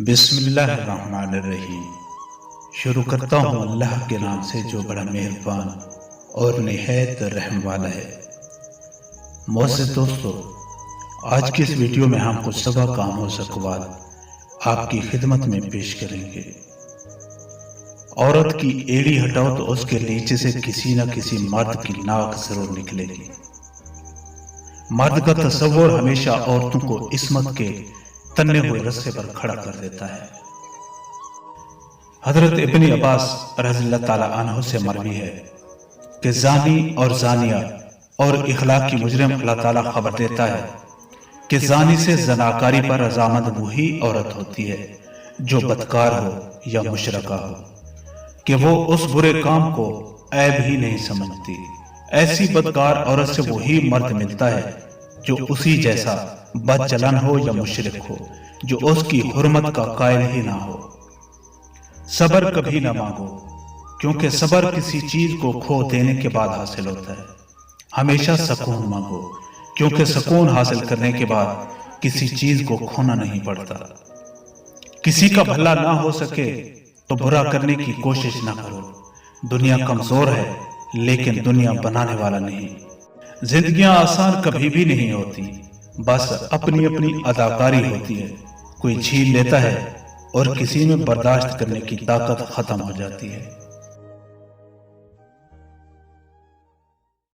بسم اللہ الرحمن الرحیم۔ شروع کرتا ہوں اللہ کے نام سے جو بڑا مہربان اور نہایت رحم والا ہے۔ معزز دوستو، آج کی اس ویڈیو میں ہم کچھ سبق آموز اقوال آپ کی خدمت میں پیش کریں گے۔ عورت کی ایڑی ہٹاؤ تو اس کے نیچے سے کسی نہ کسی مرد کی ناک ضرور نکلے گی۔ مرد کا تصور ہمیشہ عورتوں کو عصمت کے تنے ہوئے رسے پر کھڑا کر دیتا ہے۔ حضرت ابن عباس رضی اللہ تعالی عنہ سے مروی ہے کہ زانی اور زانیہ اور اخلاقی مجرم اللہ تعالیٰ خبر دیتا ہے کہ زانی سے زناکاری پر رضامند وہی عورت ہوتی ہے جو بدکار ہو یا مشرکہ ہو، کہ وہ اس برے کام کو عیب ہی نہیں سمجھتی۔ ایسی بدکار عورت سے وہی مرد ملتا ہے جو اسی جیسا بد چلن ہو یا مشرک ہو، جو اس کی حرمت کا قائل ہی نہ ہو۔ صبر کبھی نہ مانگو، کیونکہ صبر کسی چیز کو کھو دینے کے بعد حاصل ہوتا ہے۔ ہمیشہ سکون مانگو، کیونکہ سکون حاصل کرنے کے بعد کسی چیز کو کھونا نہیں پڑتا۔ کسی کا بھلا نہ ہو سکے تو برا کرنے کی کوشش نہ کرو۔ دنیا کمزور ہے لیکن دنیا بنانے والا نہیں۔ زندگیاں آسان کبھی بھی نہیں ہوتی، بس اپنی اپنی اداکاری ہوتی ہے۔ کوئی چھین لیتا ہے اور کسی میں برداشت کرنے کی طاقت ختم ہو جاتی ہے۔